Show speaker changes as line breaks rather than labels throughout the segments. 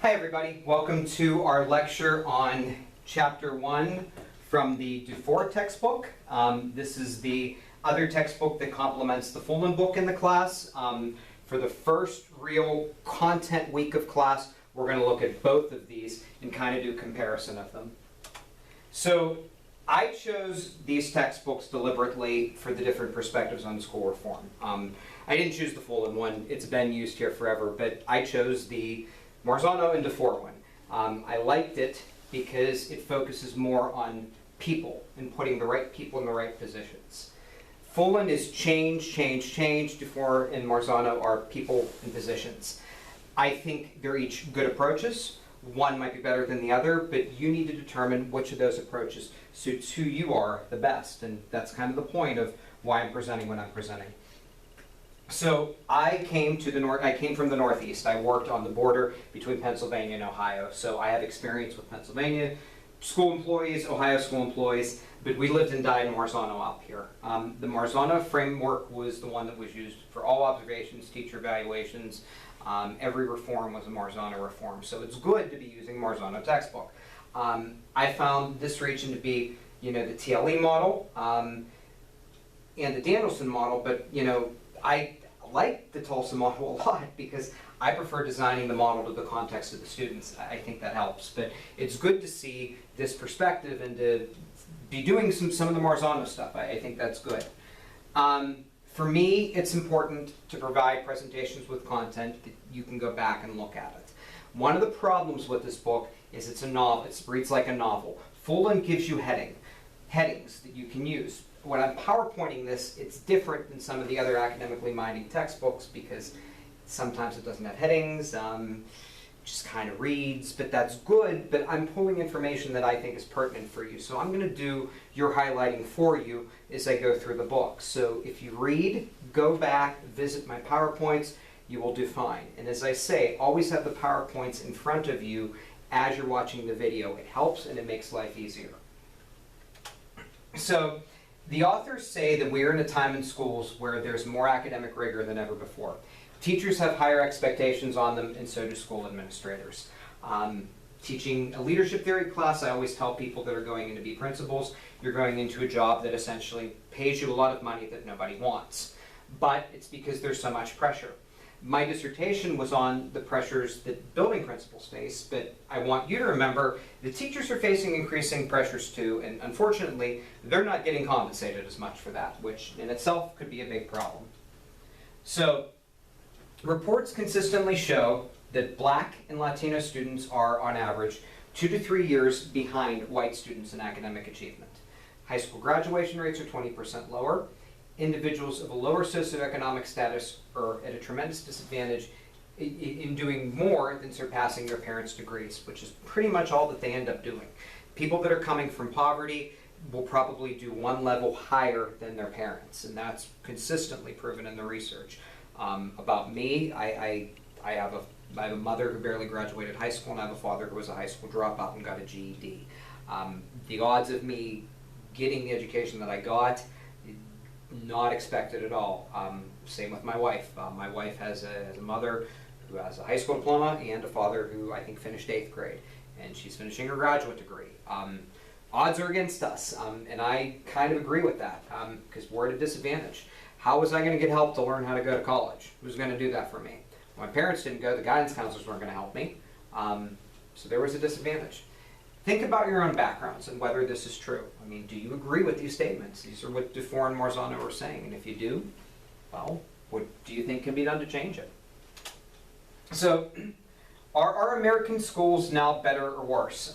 Hi everybody, welcome to our lecture on Chapter 1 from the DuFour textbook. This is the other textbook that complements the Fullen book in the class. For the first real content week of class, we're going to look at both of these and kind of do comparison of them. So I chose these textbooks deliberately for the different perspectives on school reform. I didn't choose the Fullen one, it's been used here forever, but I chose the Marzano and DuFour one. I liked it because it focuses more on people and putting the right people in the right positions. Fullen is change, change, change. DuFour and Marzano are people and positions. I think they're each good approaches. One might be better than the other, but you need to determine which of those approaches suits who you are the best, and that's kind of the point of why I'm presenting what I'm presenting. So I came from the Northeast. I worked on the border between Pennsylvania and Ohio, so I have experience with Pennsylvania school employees, Ohio school employees, but we lived and died in Marzano up here. The Marzano framework was the one that was used for all observations, teacher evaluations. Every reform was a Marzano reform, so it's good to be using Marzano textbook. I found this region to be, the TLE model and the Danielson model, but I like the Tulsa model a lot because I prefer designing the model to the context of the students. I think that helps, but it's good to see this perspective and to be doing some of the Marzano stuff. I think that's good. For me, it's important to provide presentations with content that you can go back and look at it. One of the problems with this book is it's a novel. It reads like a novel. Fullen gives you headings that you can use. When I'm PowerPointing this, it's different than some of the other academically minded textbooks because sometimes it doesn't have headings, just kind of reads, but that's good, but I'm pulling information that I think is pertinent for you. So I'm going to do your highlighting for you as I go through the book. So if you read, go back, visit my PowerPoints, you will do fine. And as I say, always have the PowerPoints in front of you as you're watching the video. It helps and it makes life easier. So the authors say that we're in a time in schools where there's more academic rigor than ever before. Teachers have higher expectations on them, and so do school administrators. Teaching a leadership theory class, I always tell people that are going in to be principals, you're going into a job that essentially pays you a lot of money that nobody wants. But it's because there's so much pressure. My dissertation was on the pressures that building principals face, but I want you to remember the teachers are facing increasing pressures too, and unfortunately, they're not getting compensated as much for that, which in itself could be a big problem. So, reports consistently show that Black and Latino students are, on average, 2 to 3 years behind white students in academic achievement. High school graduation rates are 20% lower. Individuals of a lower socioeconomic status are at a tremendous disadvantage in doing more than surpassing their parents' degrees, which is pretty much all that they end up doing. People that are coming from poverty will probably do one level higher than their parents, and that's consistently proven in the research. About me, I have a mother who barely graduated high school, and I have a father who was a high school dropout and got a GED. The odds of me getting the education that I got, not expected at all. Same with my wife. My wife has a mother who has a high school diploma and a father who I think finished 8th grade, and she's finishing her graduate degree. Odds are against us, and I kind of agree with that because we're at a disadvantage. How was I going to get help to learn how to go to college? Who's going to do that for me? My parents didn't go, the guidance counselors weren't going to help me, so there was a disadvantage. Think about your own backgrounds and whether this is true. I mean, do you agree with these statements? These are what DuFour and Marzano are saying, and if you do, well, what do you think can be done to change it? So, are American schools now better or worse?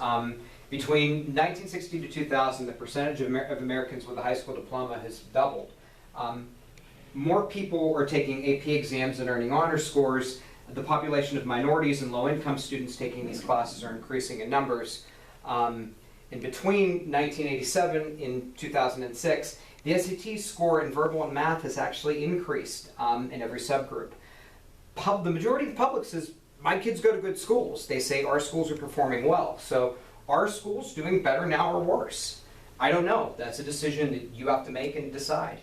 Between 1960 to 2000, the percentage of Americans with a high school diploma has doubled. More people are taking AP exams and earning honor scores. The population of minorities and low-income students taking these classes are increasing in numbers. In between 1987 and 2006, the SAT score in verbal and math has actually increased in every subgroup. The majority of the public says, my kids go to good schools. They say our schools are performing well. So are schools doing better now or worse? I don't know. That's a decision that you have to make and decide.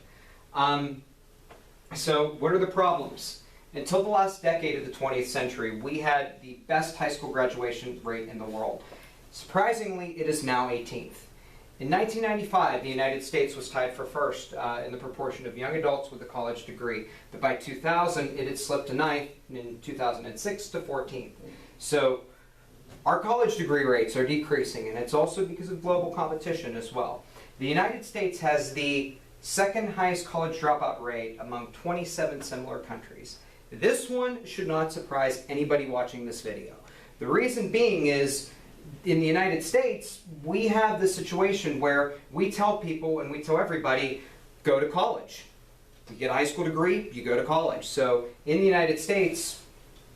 So what are the problems? Until the last decade of the 20th century, we had the best high school graduation rate in the world. Surprisingly, it is now 18th. In 1995, the United States was tied for first in the proportion of young adults with a college degree, but by 2000, it had slipped to 9th, and in 2006 to 14th. So our college degree rates are decreasing, and it's also because of global competition as well. The United States has the second highest college dropout rate among 27 similar countries. This one should not surprise anybody watching this video. The reason being is, in the United States, we have this situation where we tell people and we tell everybody, go to college. You get a high school degree, you go to college. So in the United States,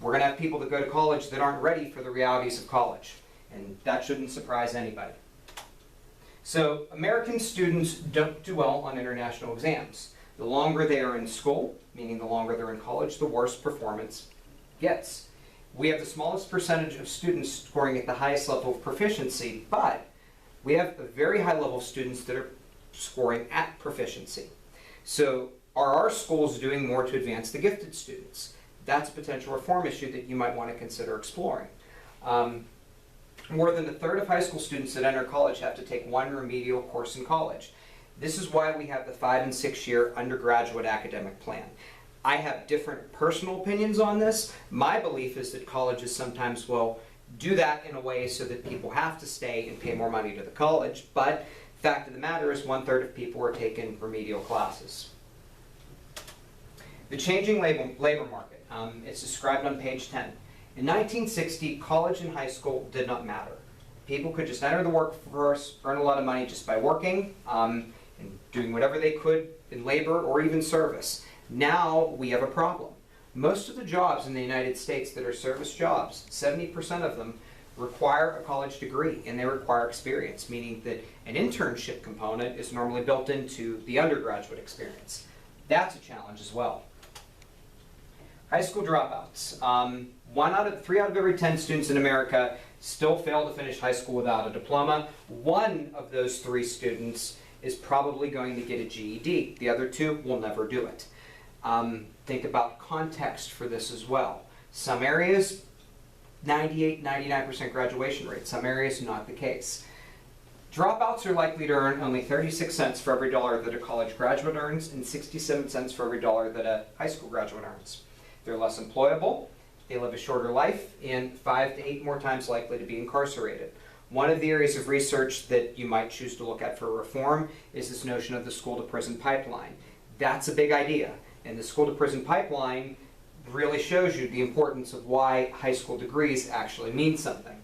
we're going to have people that go to college that aren't ready for the realities of college. And that shouldn't surprise anybody. So American students don't do well on international exams. The longer they are in school, meaning the longer they're in college, the worse performance gets. We have the smallest percentage of students scoring at the highest level of proficiency, but we have a very high level of students that are scoring at proficiency. So are our schools doing more to advance the gifted students? That's a potential reform issue that you might want to consider exploring. More than a third of high school students that enter college have to take one remedial course in college. This is why we have the 5- and 6-year undergraduate academic plan. I have different personal opinions on this. My belief is that colleges sometimes will do that in a way so that people have to stay and pay more money to the college, but the fact of the matter is 1/3 of people are taking remedial classes. The changing labor market, it's described on page 10. In 1960, college and high school did not matter. People could just enter the workforce, earn a lot of money just by working and doing whatever they could in labor or even service. Now we have a problem. Most of the jobs in the United States that are service jobs, 70% of them, require a college degree and they require experience, meaning that an internship component is normally built into the undergraduate experience. That's a challenge as well. High school dropouts. 3 out of every 10 students in America still fail to finish high school without a diploma. One of those 3 students is probably going to get a GED. The other 2 will never do it. Think about context for this as well. Some areas, 98-99% graduation rate. Some areas, not the case. Dropouts are likely to earn only 36 cents for every dollar that a college graduate earns and 67 cents for every dollar that a high school graduate earns. They're less employable, they live a shorter life, and 5 to 8 more times likely to be incarcerated. One of the areas of research that you might choose to look at for reform is this notion of the school-to-prison pipeline. That's a big idea, and the school-to-prison pipeline really shows you the importance of why high school degrees actually mean something.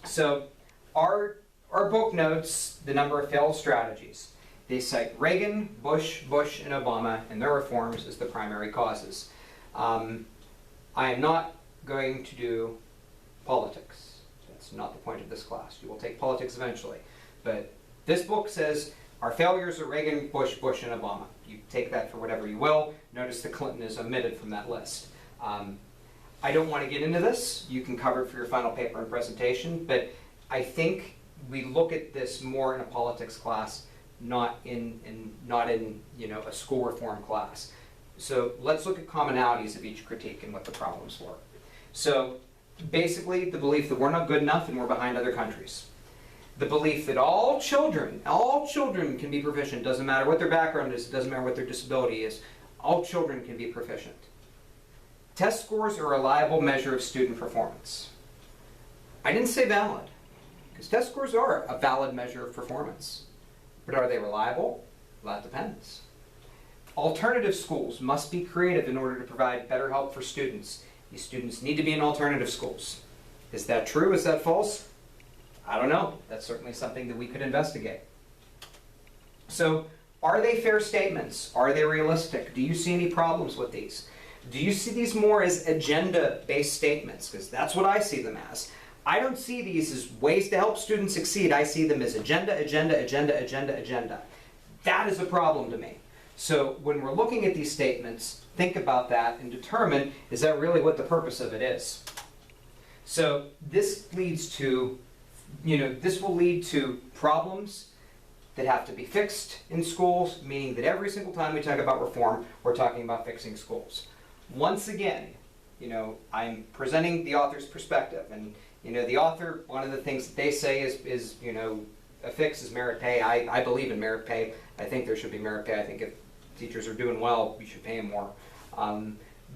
So our book notes the number of failed strategies. They cite Reagan, Bush, and Obama and their reforms as the primary causes. I am not going to do politics. That's not the point of this class. You will take politics eventually. But this book says our failures are Reagan, Bush, and Obama. You take that for whatever you will. Notice that Clinton is omitted from that list. I don't want to get into this. You can cover it for your final paper and presentation. But I think we look at this more in a politics class, not in a school reform class. So let's look at commonalities of each critique and what the problems were. So basically the belief that we're not good enough and we're behind other countries. The belief that all children can be proficient, doesn't matter what their background is, it doesn't matter what their disability is, all children can be proficient. Test scores are a reliable measure of student performance. I didn't say valid, because test scores are a valid measure of performance. But are they reliable? Well, that depends. Alternative schools must be creative in order to provide better help for students. These students need to be in alternative schools. Is that true? Is that false? I don't know. That's certainly something that we could investigate. So, are they fair statements? Are they realistic? Do you see any problems with these? Do you see these more as agenda-based statements? Because that's what I see them as. I don't see these as ways to help students succeed. I see them as agenda. That is a problem to me. So when we're looking at these statements, think about that and determine, is that really what the purpose of it is? So this leads to, this will lead to problems that have to be fixed in schools, meaning that every single time we talk about reform, we're talking about fixing schools. Once again, I'm presenting the author's perspective, and the author, one of the things that they say is a fix is merit pay. I believe in merit pay. I think there should be merit pay. I think if teachers are doing well, you should pay them more.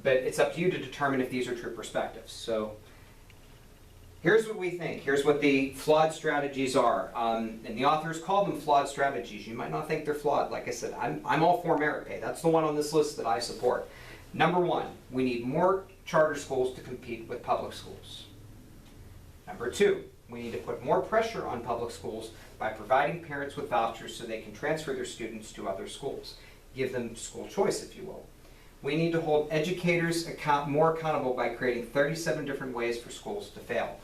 But it's up to you to determine if these are true perspectives. So here's what we think. Here's what the flawed strategies are. And the authors call them flawed strategies. You might not think they're flawed. Like I said, I'm all for merit pay. That's the one on this list that I support. Number one, we need more charter schools to compete with public schools. Number two, we need to put more pressure on public schools by providing parents with vouchers so they can transfer their students to other schools. Give them school choice, if you will. We need to hold educators more accountable by creating 37 different ways for schools to fail.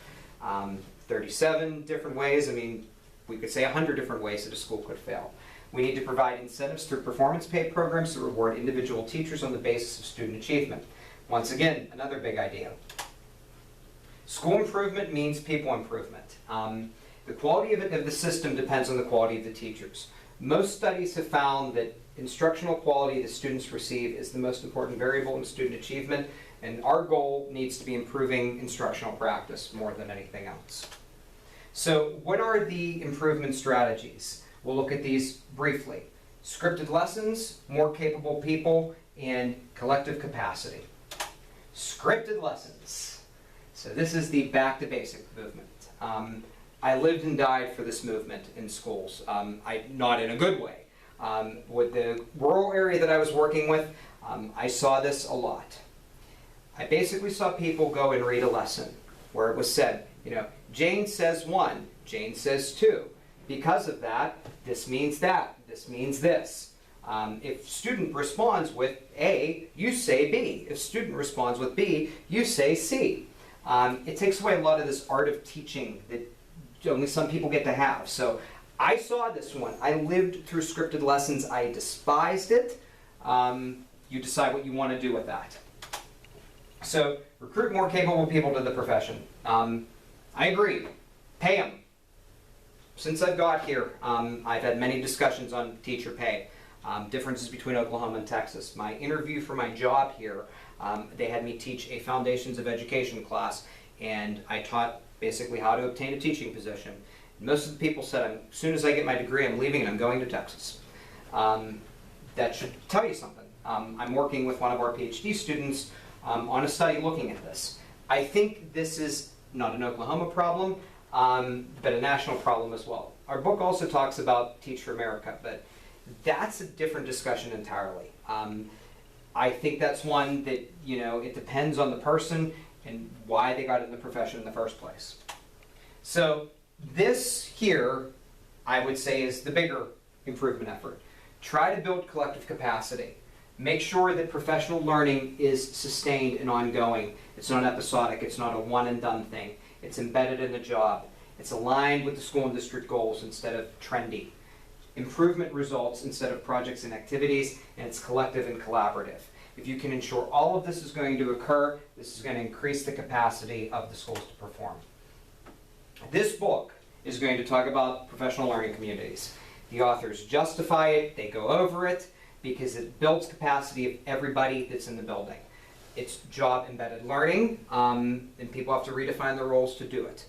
37 different ways, we could say 100 different ways that a school could fail. We need to provide incentives through performance pay programs to reward individual teachers on the basis of student achievement. Once again, another big idea. School improvement means people improvement. The quality of the system depends on the quality of the teachers. Most studies have found that instructional quality that students receive is the most important variable in student achievement, and our goal needs to be improving instructional practice more than anything else. So what are the improvement strategies? We'll look at these briefly. Scripted lessons, more capable people, and collective capacity. Scripted lessons. So this is the back to basic movement. I lived and died for this movement in schools, not in a good way. With the rural area that I was working with, I saw this a lot. I basically saw people go and read a lesson where it was said, Jane says 1, Jane says 2. Because of that, this means that, this means this. If student responds with A, you say B. If student responds with B, you say C. It takes away a lot of this art of teaching that only some people get to have. So I saw this one. I lived through scripted lessons. I despised it. You decide what you want to do with that. So recruit more capable people to the profession. I agree. Pay them. Since I've got here, I've had many discussions on teacher pay, differences between Oklahoma and Texas. My interview for my job here, they had me teach a Foundations of Education class, and I taught basically how to obtain a teaching position. And most of the people said, as soon as I get my degree, I'm leaving and I'm going to Texas. That should tell you something. I'm working with one of our PhD students on a study looking at this. I think this is not an Oklahoma problem, but a national problem as well. Our book also talks about Teach for America, but that's a different discussion entirely. I think that's one that, it depends on the person and why they got in the profession in the first place. So this here, I would say, is the bigger improvement effort. Try to build collective capacity. Make sure that professional learning is sustained and ongoing. It's not episodic. It's not a one and done thing. It's embedded in the job. It's aligned with the school and district goals instead of trendy. Improvement results instead of projects and activities, and it's collective and collaborative. If you can ensure all of this is going to occur, this is going to increase the capacity of the schools to perform. This book is going to talk about professional learning communities. The authors justify it, they go over it, because it builds capacity of everybody that's in the building. It's job-embedded learning, and people have to redefine their roles to do it.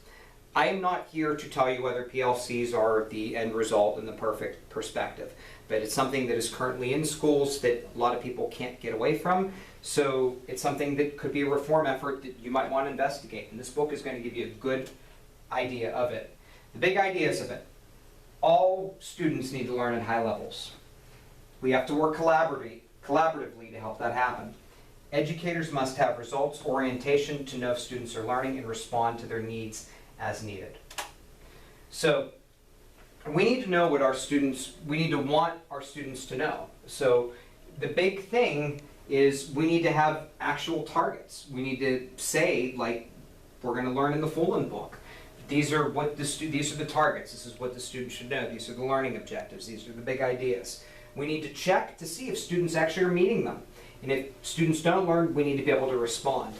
I am not here to tell you whether PLCs are the end result and the perfect perspective, but it's something that is currently in schools that a lot of people can't get away from, so it's something that could be a reform effort that you might want to investigate, and this book is going to give you a good idea of it. The big ideas of it. All students need to learn at high levels. We have to work collaboratively to help that happen. Educators must have results orientation to know if students are learning and respond to their needs as needed. So we need to know what we need to want our students to know. So the big thing is we need to have actual targets. We need to say, like, we're going to learn in the Fulton book. These are the targets. This is what the student should know. These are the learning objectives. These are the big ideas. We need to check to see if students actually are meeting them. And if students don't learn, we need to be able to respond.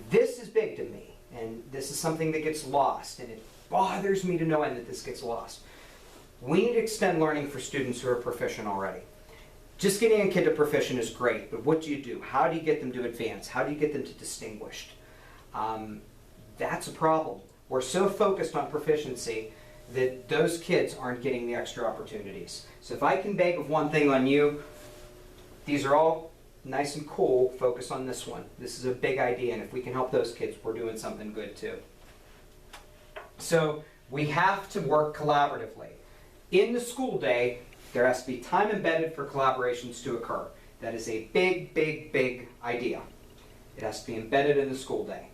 This is big to me, and this is something that gets lost, and it bothers me to no end that this gets lost. We need to extend learning for students who are proficient already. Just getting a kid to proficient is great, but what do you do? How do you get them to advance? How do you get them to distinguished? That's a problem. We're so focused on proficiency that those kids aren't getting the extra opportunities. So if I can beg of one thing on you, these are all nice and cool, focus on this one. This is a big idea, and if we can help those kids, we're doing something good too. So we have to work collaboratively. In the school day, there has to be time embedded for collaborations to occur. That is a big, big, big idea. It has to be embedded in the school day.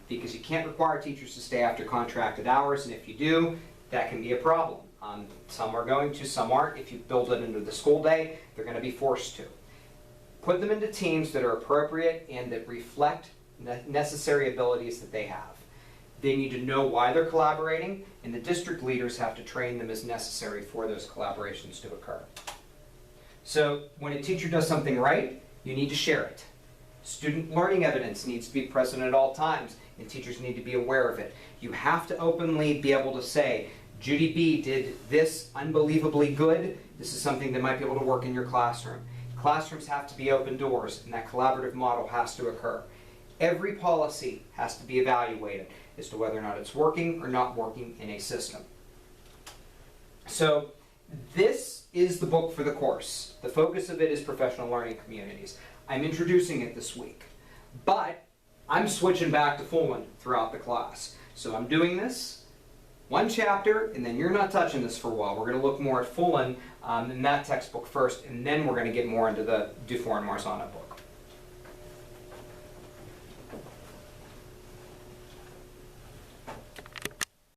Because you can't require teachers to stay after contracted hours, and if you do, that can be a problem. Some are going to, some aren't. If you build it into the school day, they're going to be forced to. Put them into teams that are appropriate and that reflect necessary abilities that they have. They need to know why they're collaborating, and the district leaders have to train them as necessary for those collaborations to occur. So when a teacher does something right, you need to share it. Student learning evidence needs to be present at all times, and teachers need to be aware of it. You have to openly be able to say, Judy B did this unbelievably good. This is something that might be able to work in your classroom. Classrooms have to be open doors, and that collaborative model has to occur. Every policy has to be evaluated as to whether or not it's working or not working in a system. So this is the book for the course. The focus of it is professional learning communities. I'm introducing it this week, but I'm switching back to Fullen throughout the class. So I'm doing this one chapter, and then you're not touching this for a while. We're going to look more at Fullen in that textbook first, and then we're going to get more into the DuFour and Marzano book.